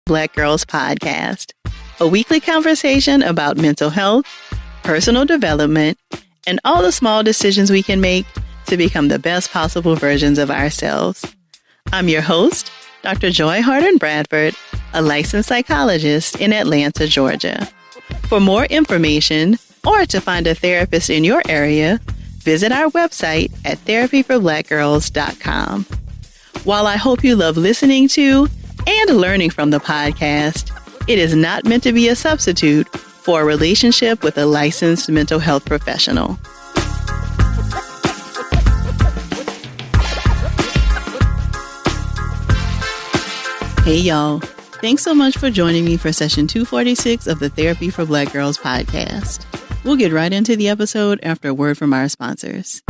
Black Girls Podcast, a weekly conversation about mental health, personal development, and all the small decisions we can make to become the best possible versions of ourselves. I'm your host, Dr. Joy Harden Bradford, a licensed psychologist in Atlanta, Georgia. For more information or to find a therapist in your area, visit our website at therapyforblackgirls.com. While I hope you love listening to and learning from the podcast, it is not meant to be a substitute for a relationship with a licensed mental health professional. Hey y'all, thanks so much for joining me for session 246 of the Therapy for Black Girls podcast. We'll get right into the episode after a word from our sponsors.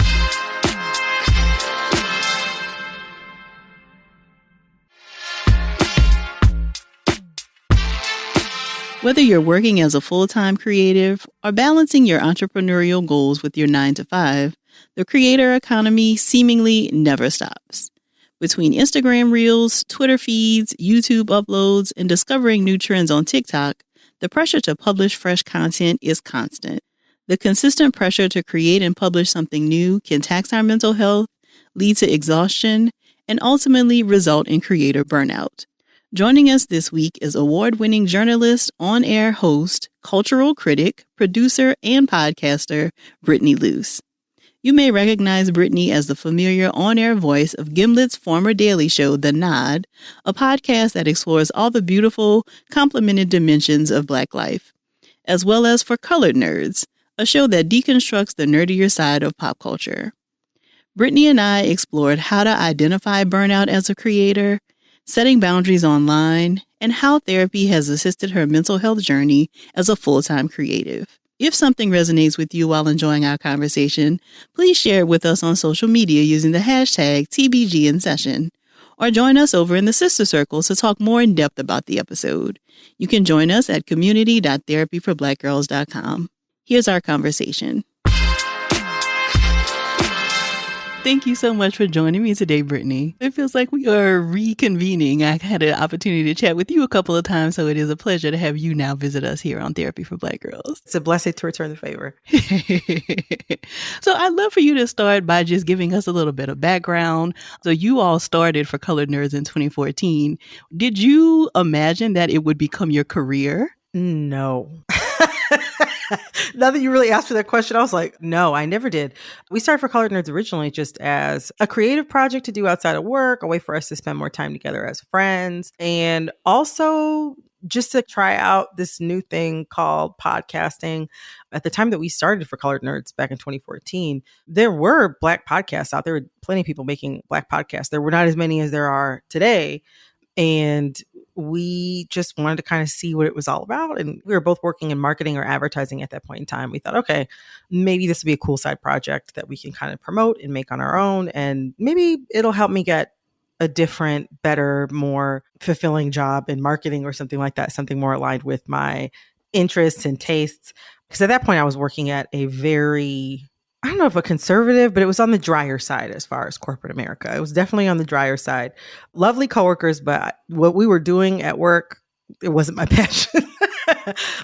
Whether you're working as a full-time creative or balancing your entrepreneurial goals with your 9-to-5, the creator economy seemingly never stops. Between Instagram Reels, Twitter feeds, YouTube uploads, and discovering new trends on TikTok, the pressure to publish fresh content is constant. The consistent pressure to create and publish something new can tax our mental health, lead to exhaustion, and ultimately result in creator burnout. Joining us this week is award-winning journalist, on-air host, cultural critic, producer, and podcaster, Brittany Luse. You may recognize Brittany as the familiar on-air voice of Gimlet's former daily show, The Nod, a podcast that explores all the beautiful, complemented dimensions of Black life, as well as for Colored Nerds, a show that deconstructs the nerdier side of pop culture. Brittany and I explored how to identify burnout as a creator, setting boundaries online, and how therapy has assisted her mental health journey as a full-time creative. If something resonates with you while enjoying our conversation, please share it with us on social media using the hashtag TBGInSession, or join us over in the Sister Circles to talk more in depth about the episode. You can join us at community.therapyforblackgirls.com. Here's our conversation. Thank you so much for joining me today, Brittany. It feels like we are reconvening. I had an opportunity to chat with you a couple of times, so it is a pleasure to have you now visit us here on Therapy for Black Girls. It's a blessing to return the favor. So I'd love for you to start by just giving us a little bit of background. So you all started for Colored Nerds in 2014. Did you imagine that it would become your career? No. Now that you really asked for that question, I was like, no, I never did. We started for Colored Nerds originally just as a creative project to do outside of work, a way for us to spend more time together as friends, and also just to try out this new thing called podcasting. At the time that we started for Colored Nerds back in 2014, there were Black podcasts out there. There were plenty of people making Black podcasts. There were not as many as there are today. And we just wanted to kind of see what it was all about. And we were both working in marketing or advertising at that point in time. We thought, okay, maybe this would be a cool side project that we can kind of promote and make on our own. And maybe it'll help me get a different, better, more fulfilling job in marketing or something like that, something more aligned with my interests and tastes. Because at that point I was working at a very, I don't know if a conservative, but it was on the drier side as far as corporate America. It was definitely on the drier side. Lovely coworkers, but what we were doing at work, it wasn't my passion.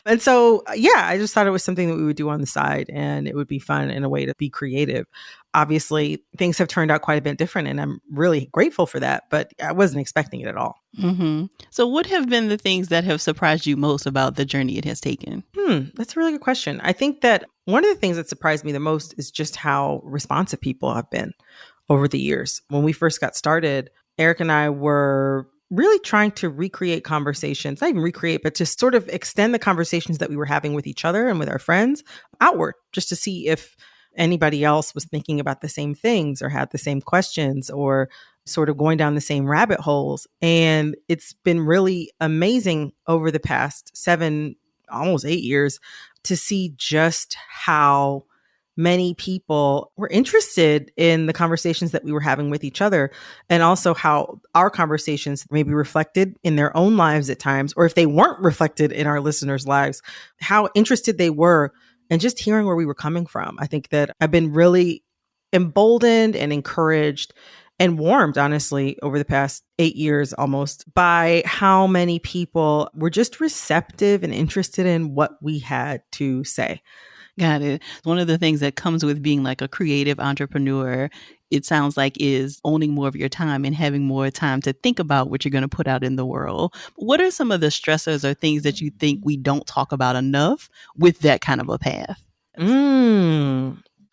And so, yeah, I just thought it was something that we would do on the side and it would be fun in a way to be creative. Obviously, things have turned out quite a bit different and I'm really grateful for that, but I wasn't expecting it at all. Mm-hmm. So what have been the things that have surprised you most about the journey it has taken? That's a really good question. I think that one of the things that surprised me the most is just how responsive people have been over the years. When we first got started, Eric and I were really trying to recreate conversations, not even recreate, but to sort of extend the conversations that we were having with each other and with our friends outward, just to see if anybody else was thinking about the same things or had the same questions or sort of going down the same rabbit holes. And it's been really amazing over the past 7, almost 8 years to see just how many people were interested in the conversations that we were having with each other, and also how our conversations maybe reflected in their own lives at times, or if they weren't reflected in our listeners' lives, how interested they were and just hearing where we were coming from. I think that I've been really emboldened and encouraged and warmed, honestly, over the past 8 years almost by how many people were just receptive and interested in what we had to say. Got it. One of the things that comes with being like a creative entrepreneur, it sounds like, is owning more of your time and having more time to think about what you're going to put out in the world. What are some of the stressors or things that you think we don't talk about enough with that kind of a path?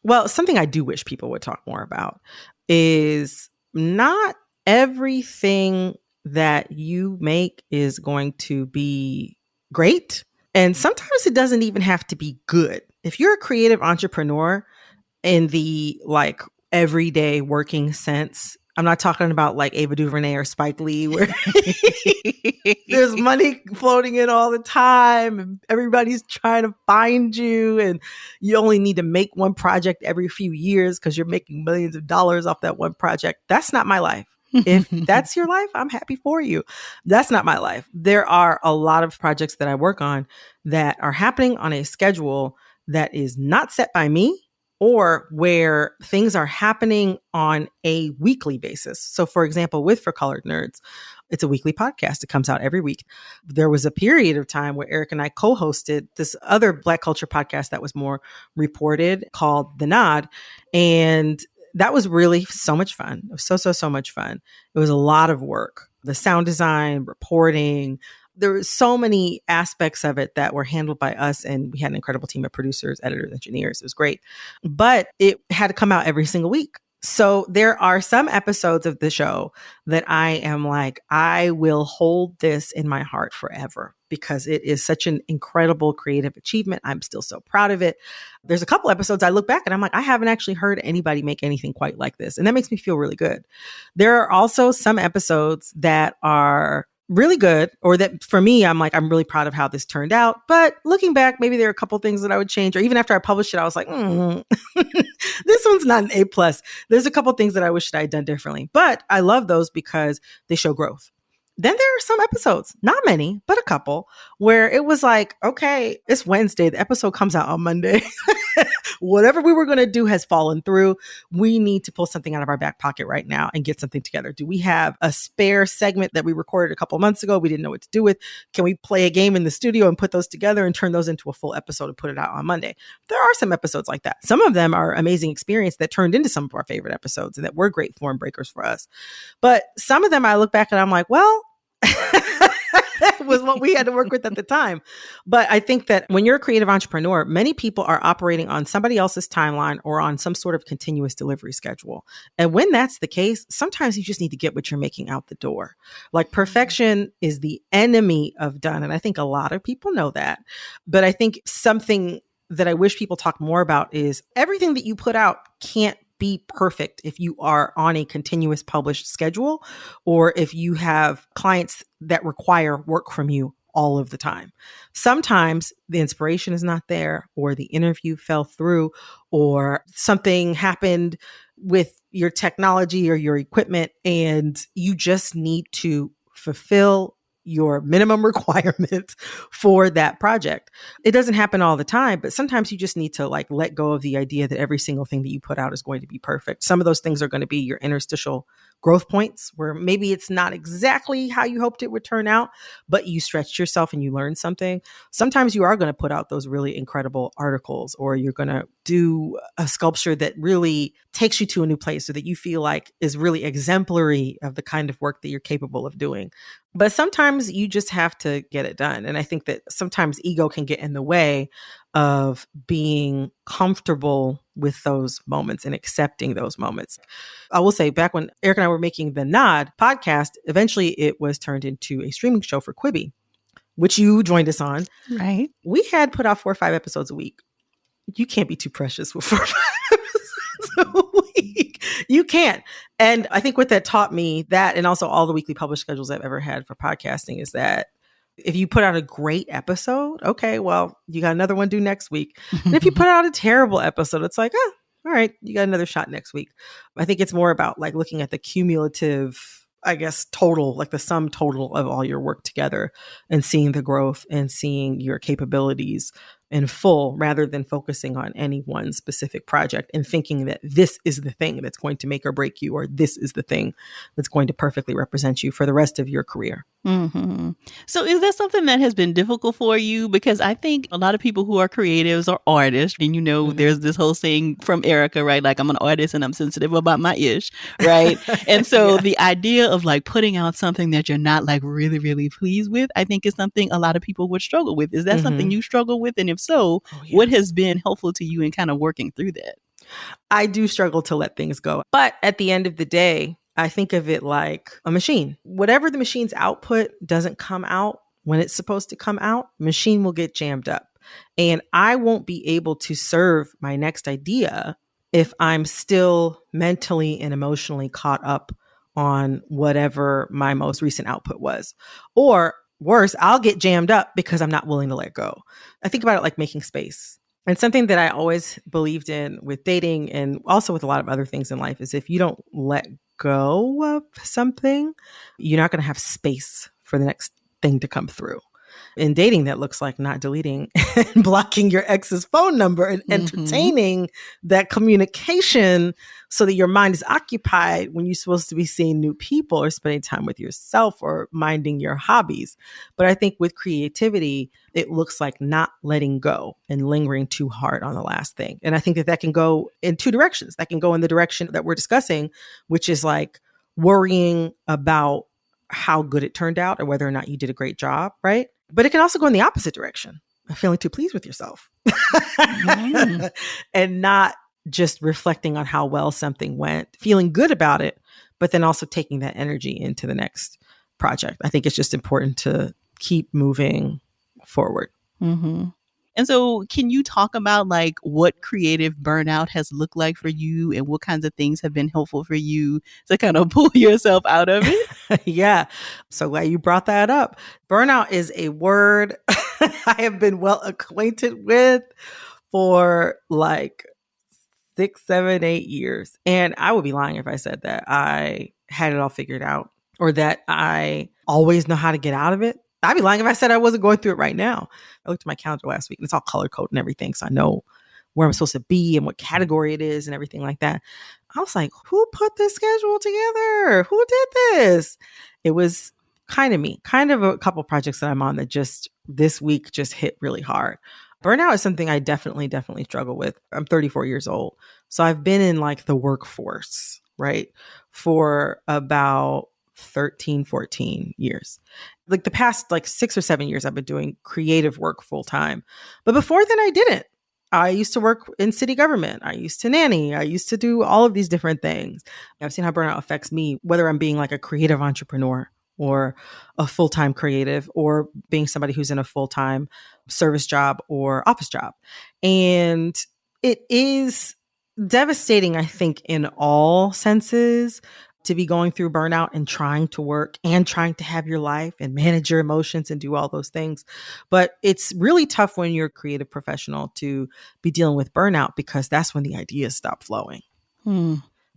Well, something I do wish people would talk more about is not everything that you make is going to be great. And sometimes it doesn't even have to be good. If you're a creative entrepreneur in the like everyday working sense, I'm not talking about like Ava DuVernay or Spike Lee where there's money floating in all the time and everybody's trying to find you and you only need to make one project every few years because you're making millions of dollars off that one project. That's not my life. If that's your life, I'm happy for you. That's not my life. There are a lot of projects that I work on that are happening on a schedule that is not set by me, or where things are happening on a weekly basis. So for example, with For Colored Nerds, it's a weekly podcast. It comes out every week. There was a period of time where Eric and I co-hosted this other Black culture podcast that was more reported called The Nod. And that was really so much fun. It was so much fun. It was a lot of work. The sound design, reporting, there were so many aspects of it that were handled by us. And we had an incredible team of producers, editors, engineers. It was great. But it had to come out every single week. So there are some episodes of the show that I am like, I will hold this in my heart forever because it is such an incredible creative achievement. I'm still so proud of it. There's a couple episodes I look back and I'm like, I haven't actually heard anybody make anything quite like this. And that makes me feel really good. There are also some episodes that are really good, or that for me, I'm like, I'm really proud of how this turned out. But looking back, maybe there are a couple things that I would change, or even after I published it, I was like, this one's not an A+. There's a couple things that I wish that I had done differently. But I love those because they show growth. Then there are some episodes, not many, but a couple, where it was like, okay, it's Wednesday. The episode comes out on Monday. Whatever we were going to do has fallen through. We need to pull something out of our back pocket right now and get something together. Do we have a spare segment that we recorded a couple months ago we didn't know what to do with? Can we play a game in the studio and put those together and turn those into a full episode and put it out on Monday? There are some episodes like that. Some of them are amazing experience that turned into some of our favorite episodes and that were great form breakers for us. But some of them I look back and I'm like, well, that was what we had to work with at the time. But I think that when you're a creative entrepreneur, many people are operating on somebody else's timeline or on some sort of continuous delivery schedule. And when that's the case, sometimes you just need to get what you're making out the door. Like perfection is the enemy of done. And I think a lot of people know that. But I think something that I wish people talk more about is everything that you put out can't be perfect if you are on a continuous published schedule or if you have clients that require work from you all of the time. Sometimes the inspiration is not there, or the interview fell through, or something happened with your technology or your equipment, and you just need to fulfill your minimum requirement for that project. It doesn't happen all the time, but sometimes you just need to like let go of the idea that every single thing that you put out is going to be perfect. Some of those things are going to be your interstitial growth points where maybe it's not exactly how you hoped it would turn out, but you stretched yourself and you learned something. Sometimes you are going to put out those really incredible articles, or you're going to do a sculpture that really takes you to a new place or that you feel like is really exemplary of the kind of work that you're capable of doing. But sometimes you just have to get it done. And I think that sometimes ego can get in the way of being comfortable with those moments and accepting those moments. I will say, back when Eric and I were making the Nod podcast, eventually it was turned into a streaming show for Quibi, which you joined us on. Right. We had put out 4 or 5 episodes a week. You can't be too precious with 4 or 5 episodes a week. You can't. And I think what that taught me, that and also all the weekly published schedules I've ever had for podcasting, is that if you put out a great episode, okay, well, you got another one due next week. And if you put out a terrible episode, it's like, all right, you got another shot next week. I think it's more about like looking at the cumulative, I guess, total, like the sum total of all your work together and seeing the growth and seeing your capabilities in full rather than focusing on any one specific project and thinking that this is the thing that's going to make or break you, or this is the thing that's going to perfectly represent you for the rest of your career. Mm-hmm. So is that something that has been difficult for you? Because I think a lot of people who are creatives are artists, and there's this whole saying from Erica, right? Like, I'm an artist and I'm sensitive about my ish, right? And so the idea of like putting out something that you're not like really, really pleased with, I think is something a lot of people would struggle with. Is that something you struggle with? And if so, what has been helpful to you in kind of working through that? I do struggle to let things go. But at the end of the day, I think of it like a machine. Whatever the machine's output doesn't come out when it's supposed to come out, machine will get jammed up. And I won't be able to serve my next idea if I'm still mentally and emotionally caught up on whatever my most recent output was. Or worse, I'll get jammed up because I'm not willing to let go. I think about it like making space. And something that I always believed in with dating and also with a lot of other things in life is if you don't let go of something, you're not going to have space for the next thing to come through. In dating, that looks like not deleting and blocking your ex's phone number and entertaining that communication so that your mind is occupied when you're supposed to be seeing new people or spending time with yourself or minding your hobbies. But I think with creativity, it looks like not letting go and lingering too hard on the last thing. And I think that can go in two directions. That can go in the direction that we're discussing, which is like worrying about how good it turned out or whether or not you did a great job, right? But it can also go in the opposite direction, feeling too pleased with yourself and not just reflecting on how well something went, feeling good about it, but then also taking that energy into the next project. I think it's just important to keep moving forward. And so can you talk about like what creative burnout has looked like for you and what kinds of things have been helpful for you to kind of pull yourself out of it? Yeah. So glad you brought that up. Burnout is a word I have been well acquainted with for like 6, 7, 8 years. And I would be lying if I said that I had it all figured out or that I always know how to get out of it. I'd be lying if I said I wasn't going through it right now. I looked at my calendar last week and it's all color coded and everything. So I know where I'm supposed to be and what category it is and everything like that. I was like, who put this schedule together? Who did this? It was kind of me, kind of a couple projects that I'm on that just this week just hit really hard. Burnout is something I definitely struggle with. I'm 34 years old. So I've been in like the workforce, right? For about 13, 14 years. Like the past like 6 or 7 years, I've been doing creative work full time. But before then, I didn't. I used to work in city government. I used to nanny. I used to do all of these different things. I've seen how burnout affects me, whether I'm being like a creative entrepreneur or a full-time creative or being somebody who's in a full-time service job or office job. And it is devastating, I think, in all senses to be going through burnout and trying to work and trying to have your life and manage your emotions and do all those things. But it's really tough when you're a creative professional to be dealing with burnout because that's when the ideas stop flowing.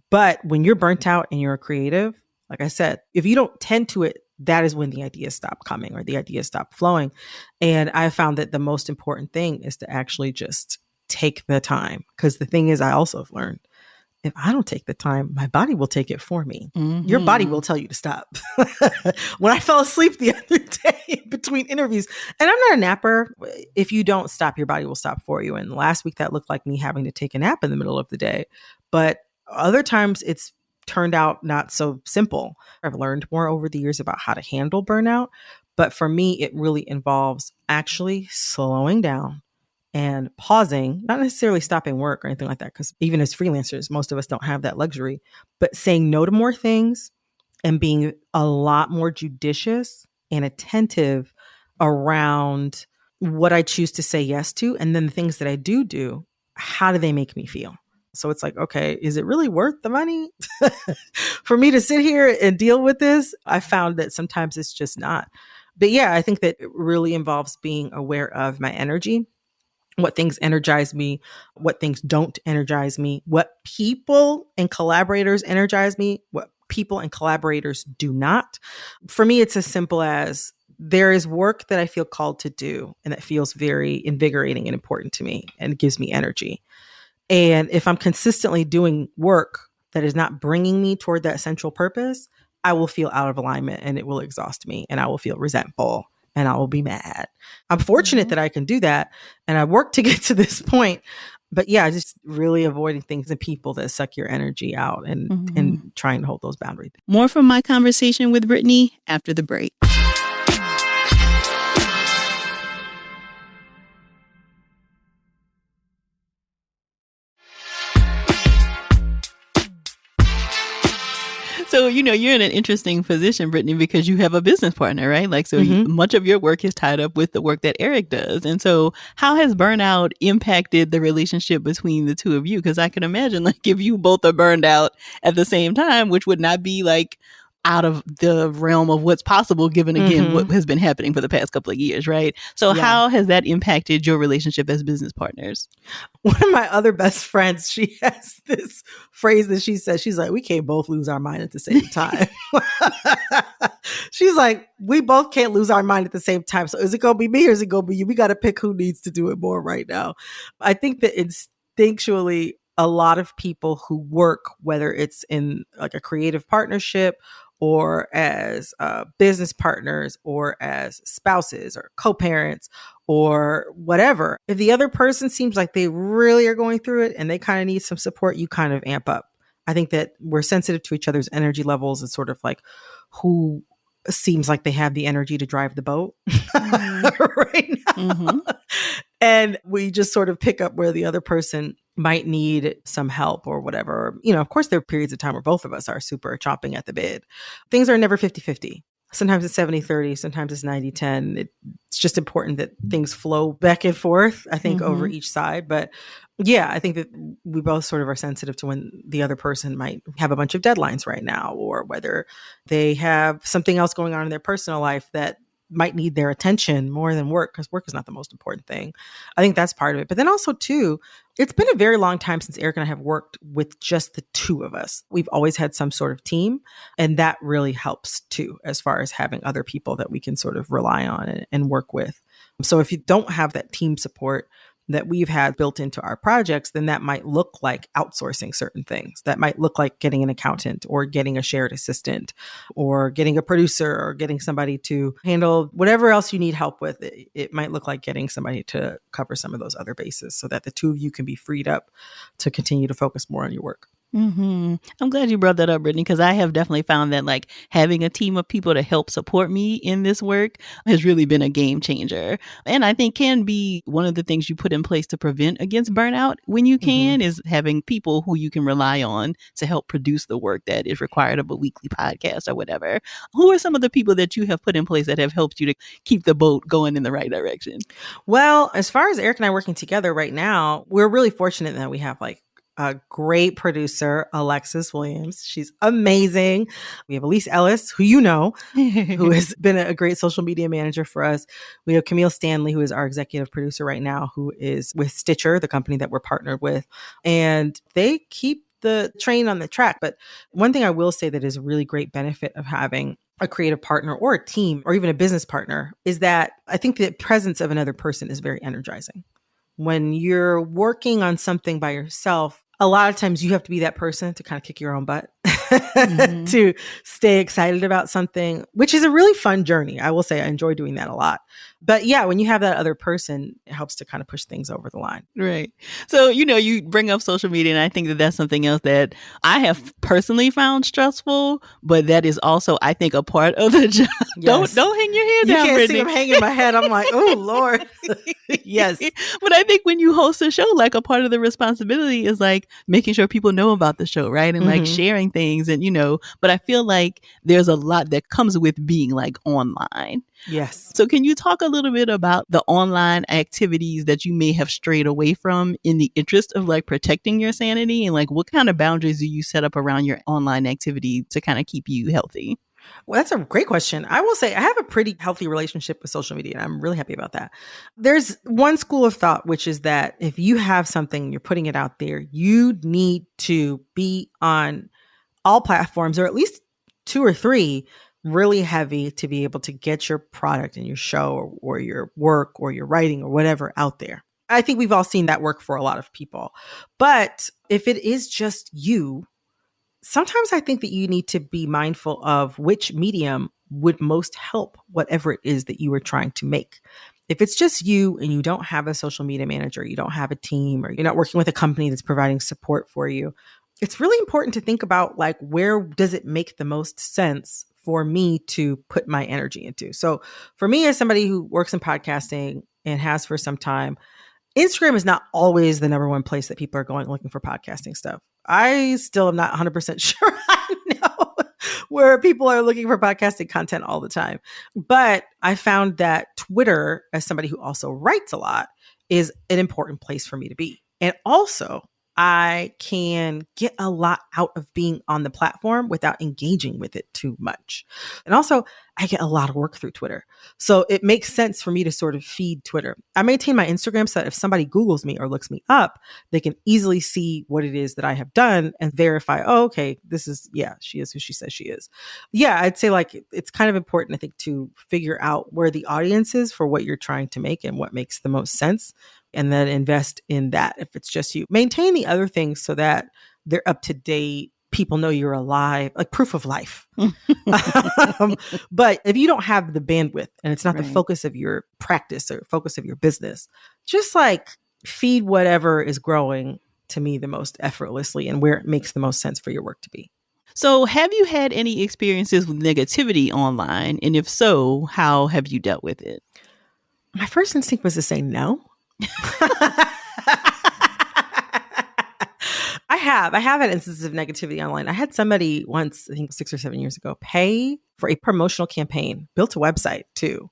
But when you're burnt out and you're a creative, like I said, if you don't tend to it, that is when the ideas stop coming or the ideas stop flowing. And I found that the most important thing is to actually just take the time. Because the thing is, I also have learned, if I don't take the time, my body will take it for me. Your body will tell you to stop. When I fell asleep the other day between interviews, and I'm not a napper, if you don't stop, your body will stop for you. And last week that looked like me having to take a nap in the middle of the day. But other times it's turned out not so simple. I've learned more over the years about how to handle burnout. But for me, it really involves actually slowing down and pausing, not necessarily stopping work or anything like that, because even as freelancers, most of us don't have that luxury, but saying no to more things and being a lot more judicious and attentive around what I choose to say yes to. And then the things that I do, how do they make me feel? So it's like, okay, is it really worth the money for me to sit here and deal with this? I found that sometimes it's just not. But yeah, I think that it really involves being aware of my energy, what things energize me, what things don't energize me, what people and collaborators energize me, what people and collaborators do not. For me, it's as simple as there is work that I feel called to do and that feels very invigorating and important to me and gives me energy. And if I'm consistently doing work that is not bringing me toward that central purpose, I will feel out of alignment and it will exhaust me and I will feel resentful and I will be mad. I'm fortunate that I can do that and I work to get to this point. But yeah, just really avoiding things and people that suck your energy out and trying to hold those boundaries. More from my conversation with Brittany after the break. So, you're in an interesting position, Brittany, because you have a business partner, right? Like, so much of your work is tied up with the work that Eric does. And so how has burnout impacted the relationship between the two of you? Because I can imagine, like, if you both are burned out at the same time, which would not be like out of the realm of what's possible, given, again, what has been happening for the past couple of years, right? So how has that impacted your relationship as business partners? One of my other best friends, she has this phrase that she says, she's like, we can't both lose our mind at the same time. She's like, we both can't lose our mind at the same time. So is it going to be me or is it going to be you? We got to pick who needs to do it more right now. I think that instinctually, a lot of people who work, whether it's in like a creative partnership or as business partners or as spouses or co-parents or whatever, if the other person seems like they really are going through it and they kind of need some support, you kind of amp up. I think that we're sensitive to each other's energy levels and sort of like who seems like they have the energy to drive the boat right now. And we just sort of pick up where the other person might need some help or whatever. Of course, there are periods of time where both of us are super chomping at the bit. Things are never 50-50. Sometimes it's 70-30, sometimes it's 90-10. It's just important that things flow back and forth, I think, over each side. But yeah, I think that we both sort of are sensitive to when the other person might have a bunch of deadlines right now, or whether they have something else going on in their personal life that might need their attention more than work, because work is not the most important thing. I think that's part of it. But then also too, it's been a very long time since Eric and I have worked with just the two of us. We've always had some sort of team, and that really helps too, as far as having other people that we can sort of rely on and work with. So if you don't have that team support that we've had built into our projects, then that might look like outsourcing certain things. That might look like getting an accountant or getting a shared assistant or getting a producer or getting somebody to handle whatever else you need help with. It might look like getting somebody to cover some of those other bases so that the two of you can be freed up to continue to focus more on your work. I'm glad you brought that up, Brittany, because I have definitely found that like having a team of people to help support me in this work has really been a game changer. And I think can be one of the things you put in place to prevent against burnout when you can is having people who you can rely on to help produce the work that is required of a weekly podcast or whatever. Who are some of the people that you have put in place that have helped you to keep the boat going in the right direction? Well, as far as Eric and I working together right now, we're really fortunate that we have like a great producer, Alexis Williams. She's amazing. We have Elise Ellis, who who has been a great social media manager for us. We have Camille Stanley, who is our executive producer right now, who is with Stitcher, the company that we're partnered with. And they keep the train on the track. But one thing I will say that is a really great benefit of having a creative partner or a team or even a business partner is that I think the presence of another person is very energizing. When you're working on something by yourself, a lot of times you have to be that person to kind of kick your own butt to stay excited about something, which is a really fun journey. I will say I enjoy doing that a lot. But yeah, when you have that other person, it helps to kind of push things over the line. Right. So, you bring up social media, and I think that that's something else that I have personally found stressful, but that is also, I think, a part of the job. Yes. Don't hang your head down, You can't Brittany. see I'm hanging my head. I'm like, oh, Lord. Yes. But I think when you host a show, like a part of the responsibility is like making sure people know about the show, right? And like sharing things and, but I feel like there's a lot that comes with being like online. Yes. So can you talk a little bit about the online activities that you may have strayed away from in the interest of like protecting your sanity, and like what kind of boundaries do you set up around your online activity to kind of keep you healthy? Well, that's a great question. I will say I have a pretty healthy relationship with social media, and I'm really happy about that. There's one school of thought, which is that if you have something, you're putting it out there, you need to be on all platforms, or at least 2 or 3, really heavy to be able to get your product and your show or your work or your writing or whatever out there. I think we've all seen that work for a lot of people. But if it is just you, sometimes I think that you need to be mindful of which medium would most help whatever it is that you are trying to make. If it's just you and you don't have a social media manager, you don't have a team, or you're not working with a company that's providing support for you, it's really important to think about like, where does it make the most sense for me to put my energy into? So for me, as somebody who works in podcasting and has for some time, Instagram is not always the number one place that people are going looking for podcasting stuff. I still am not 100% sure I know where people are looking for podcasting content all the time. But I found that Twitter, as somebody who also writes a lot, is an important place for me to be. And also, I can get a lot out of being on the platform without engaging with it too much. And also, I get a lot of work through Twitter. So it makes sense for me to sort of feed Twitter. I maintain my Instagram so that if somebody Googles me or looks me up, they can easily see what it is that I have done and verify, oh, okay, this is, yeah, she is who she says she is. Yeah, I'd say like it's kind of important, I think, to figure out where the audience is for what you're trying to make and what makes the most sense, and then invest in that if it's just you. Maintain the other things so that they're up to date. People know you're alive, like proof of life. But if you don't have the bandwidth and it's not the focus of your practice or focus of your business, just like feed whatever is growing to me the most effortlessly and where it makes the most sense for your work to be. So, have you had any experiences with negativity online? And if so, how have you dealt with it? My first instinct was to say no. I have had instances of negativity online. I had somebody once, I think 6 or 7 years ago, pay for a promotional campaign, built a website too,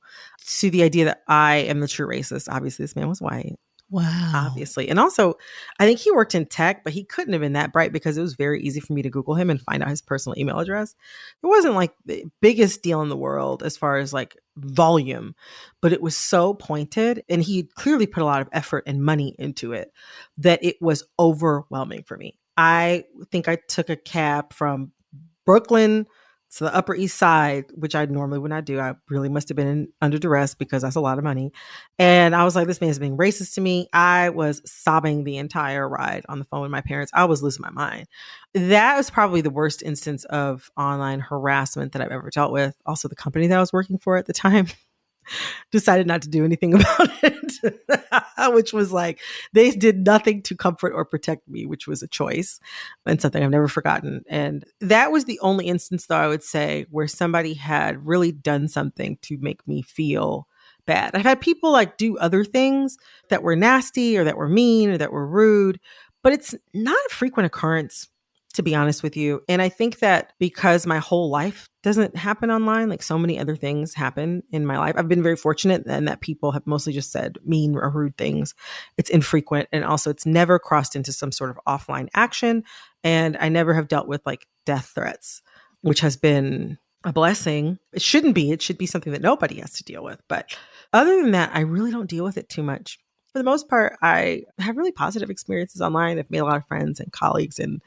to the idea that I am the true racist. Obviously, this man was white. Wow. Obviously. And also, I think he worked in tech, but he couldn't have been that bright because it was very easy for me to Google him and find out his personal email address. It wasn't like the biggest deal in the world as far as like volume, but it was so pointed and he clearly put a lot of effort and money into it that it was overwhelming for me. I think I took a cab from Brooklyn to the Upper East Side, which I normally would not do. I really must have been under duress because that's a lot of money. And I was like, this man is being racist to me. I was sobbing the entire ride on the phone with my parents. I was losing my mind. That was probably the worst instance of online harassment that I've ever dealt with. Also, the company that I was working for at the time decided not to do anything about it, which was like, they did nothing to comfort or protect me, which was a choice and something I've never forgotten. And that was the only instance, though, I would say where somebody had really done something to make me feel bad. I've had people like do other things that were nasty or that were mean or that were rude, but it's not a frequent occurrence, to be honest with you. And I think that because my whole life doesn't happen online, like so many other things happen in my life. I've been very fortunate in that people have mostly just said mean or rude things. It's infrequent. And also it's never crossed into some sort of offline action. And I never have dealt with like death threats, which has been a blessing. It shouldn't be. It should be something that nobody has to deal with. But other than that, I really don't deal with it too much. For the most part, I have really positive experiences online. I've made a lot of friends and colleagues and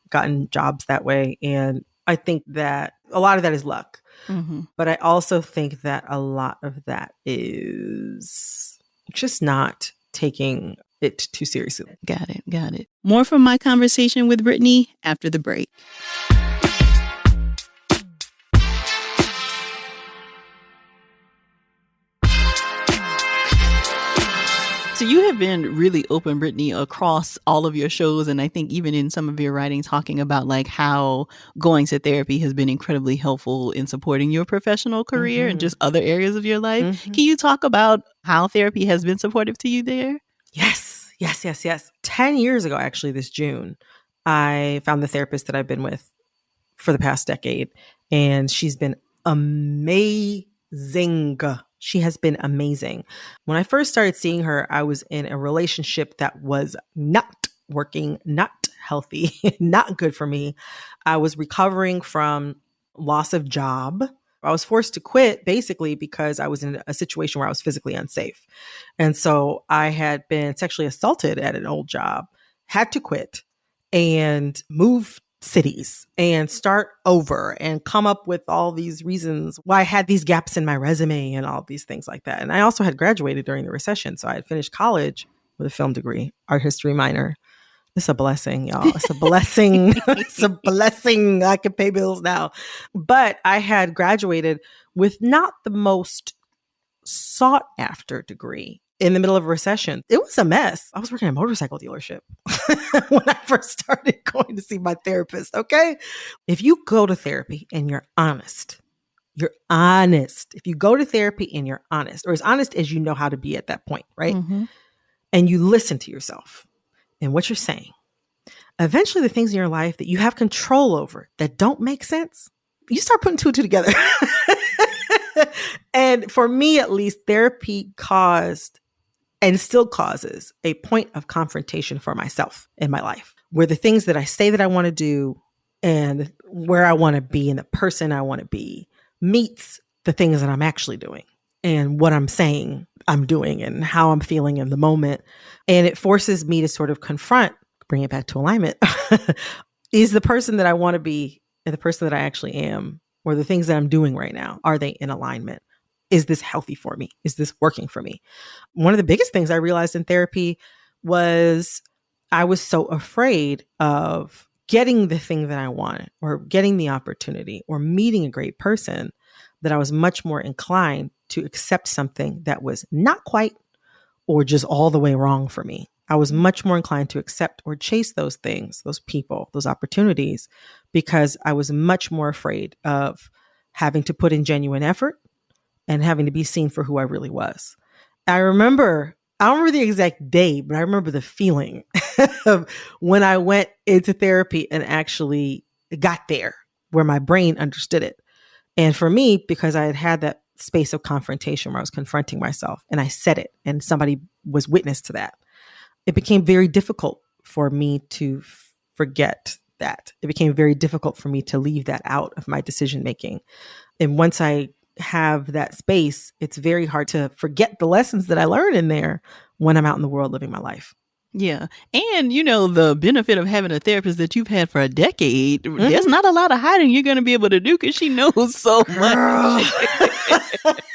gotten jobs that way. And I think that a lot of that is luck. Mm-hmm. But I also think that a lot of that is just not taking it too seriously. Got it. Got it. More from my conversation with Brittany after the break. So you have been really open, Brittany, across all of your shows. And I think even in some of your writing, talking about like how going to therapy has been incredibly helpful in supporting your professional career and just other areas of your life. Mm-hmm. Can you talk about how therapy has been supportive to you there? Yes. 10 years ago, actually, this June, I found the therapist that I've been with for the past decade. And she's been amazing. She has been amazing. When I first started seeing her, I was in a relationship that was not working, not healthy, not good for me. I was recovering from loss of job. I was forced to quit basically because I was in a situation where I was physically unsafe. And so I had been sexually assaulted at an old job, had to quit and move cities and start over and come up with all these reasons why I had these gaps in my resume and all these things like that. And I also had graduated during the recession. So I had finished college with a film degree, art history minor. It's a blessing, y'all. It's a blessing. It's a blessing. I can pay bills now. But I had graduated with not the most sought after degree in the middle of a recession. It was a mess. I was working at a motorcycle dealership when I first started going to see my therapist. Okay. If you go to therapy and you're honest, if you go to therapy and you're honest, or as honest as you know how to be at that point, right? Mm-hmm. And you listen to yourself and what you're saying, eventually the things in your life that you have control over that don't make sense, you start putting two and two together. And for me, at least, therapy caused and still causes a point of confrontation for myself in my life, where the things that I say that I want to do and where I want to be and the person I want to be meets the things that I'm actually doing and what I'm saying I'm doing and how I'm feeling in the moment. And it forces me to sort of confront, bring it back to alignment. Is the person that I want to be and the person that I actually am, or the things that I'm doing right now, are they in alignment? Is this healthy for me? Is this working for me? One of the biggest things I realized in therapy was I was so afraid of getting the thing that I wanted or getting the opportunity or meeting a great person that I was much more inclined to accept something that was not quite or just all the way wrong for me. I was much more inclined to accept or chase those things, those people, those opportunities, because I was much more afraid of having to put in genuine effort and having to be seen for who I really was. I don't remember the exact day, but I remember the feeling of when I went into therapy and actually got there where my brain understood it. And for me, because I had had that space of confrontation where I was confronting myself and I said it and somebody was witness to that, it became very difficult for me to forget that. It became very difficult for me to leave that out of my decision making. And once I have that space, it's very hard to forget the lessons that I learned in there when I'm out in the world living my life. Yeah. And, the benefit of having a therapist that you've had for a decade, there's not a lot of hiding you're going to be able to do because she knows so much.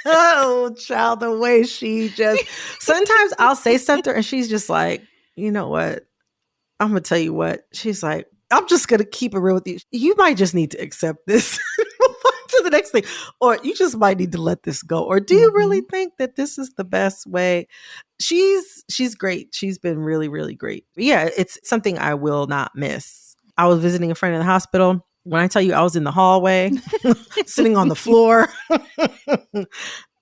Oh, child, the way she just, sometimes I'll say something and she's just like, you know what? I'm going to tell you what. She's like, I'm just going to keep it real with you. You might just need to accept this. To the next thing, or you just might need to let this go, or do you really think that this is the best way? She's great. She's been really, really great. Yeah, it's something I will not miss. I was visiting a friend in the hospital. When I tell you I was in the hallway, sitting on the floor,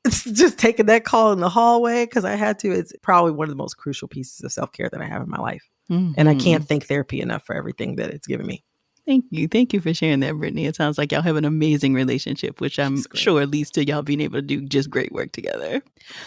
it's just taking that call in the hallway because I had to. It's probably one of the most crucial pieces of self-care that I have in my life. And I can't thank therapy enough for everything that it's given me. Thank you. Thank you for sharing that, Brittany. It sounds like y'all have an amazing relationship, which I'm sure leads to y'all being able to do just great work together.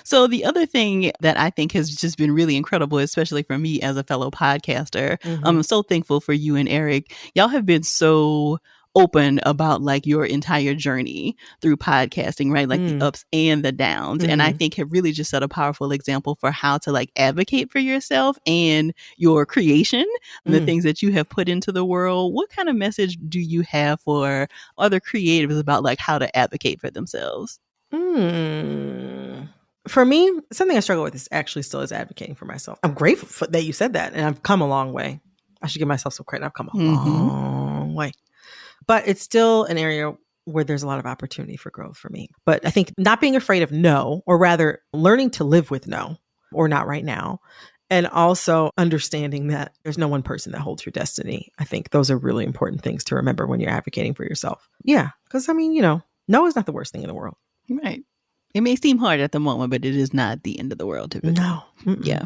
So the other thing that I think has just been really incredible, especially for me as a fellow podcaster, I'm so thankful for you and Eric. Y'all have been so open about like your entire journey through podcasting, right? Like the ups and the downs. And I think have really just set a powerful example for how to like advocate for yourself and your creation, the things that you have put into the world. What kind of message do you have for other creatives about like how to advocate for themselves? For me, something I struggle with is actually still is advocating for myself. I'm grateful that you said that, and I've come a long way. I should give myself some credit. I've come a long way. But it's still an area where there's a lot of opportunity for growth for me. But I think not being afraid of no, or rather learning to live with no, or not right now. And also understanding that there's no one person that holds your destiny. I think those are really important things to remember when you're advocating for yourself. Yeah. Because no is not the worst thing in the world. Right. It may seem hard at the moment, but it is not the end of the world typically. No. Yeah.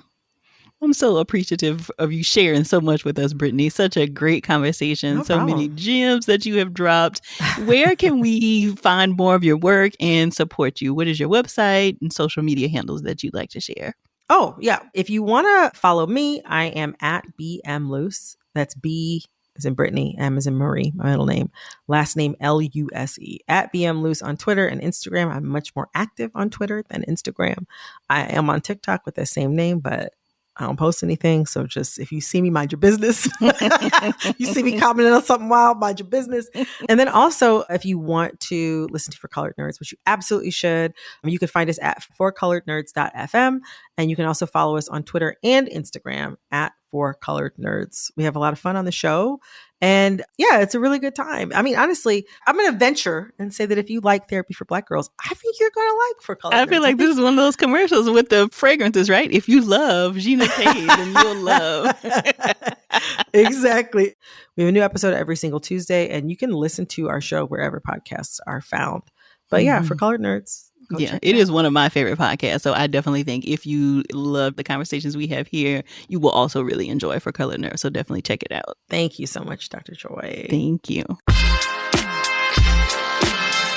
I'm so appreciative of you sharing so much with us, Brittany. Such a great conversation. So many gems that you have dropped. Where can we find more of your work and support you? What is your website and social media handles that you'd like to share? Oh, yeah. If you want to follow me, I am at BM Luse. That's B as in Brittany, M as in Marie, my middle name, last name Luse. At BM Luse on Twitter and Instagram. I'm much more active on Twitter than Instagram. I am on TikTok with the same name, but I don't post anything. So just if you see me, mind your business. You see me commenting on something wild, mind your business. And then also, if you want to listen to For Colored Nerds, which you absolutely should, you can find us at forcolorednerds.fm. And you can also follow us on Twitter and Instagram at For Colored Nerds. We have a lot of fun on the show. And yeah, it's a really good time. I mean, honestly, I'm going to venture and say that if you like therapy for Black girls, I think you're going to like For Colored Nerds. I feel like this is one of those commercials with the fragrances, right? If you love Gina K, then you'll love. Exactly. We have a new episode every single Tuesday, and you can listen to our show wherever podcasts are found. But yeah, For Colored Nerds. Yeah, it is one of my favorite podcasts. So I definitely think if you love the conversations we have here, you will also really enjoy For Colored Nerds. So definitely check it out. Thank you so much, Dr. Joy. Thank you.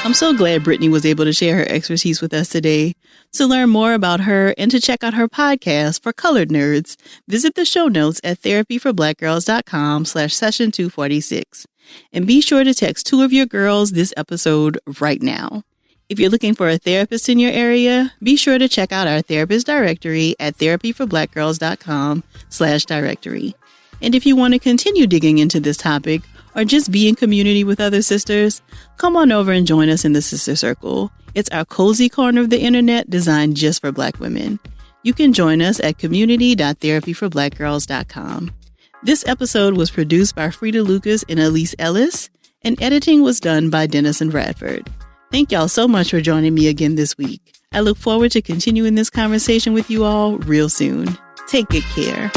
I'm so glad Brittany was able to share her expertise with us today. To learn more about her and to check out her podcast, For Colored Nerds, visit the show notes at therapyforblackgirls.com/session246. And be sure to text 2 of your girls this episode right now. If you're looking for a therapist in your area, be sure to check out our therapist directory at therapyforblackgirls.com/directory. And if you want to continue digging into this topic or just be in community with other sisters, come on over and join us in the Sister Circle. It's our cozy corner of the internet designed just for Black women. You can join us at community.therapyforblackgirls.com. This episode was produced by Frida Lucas and Elise Ellis, and editing was done by Dennis and Bradford. Thank y'all so much for joining me again this week. I look forward to continuing this conversation with you all real soon. Take good care.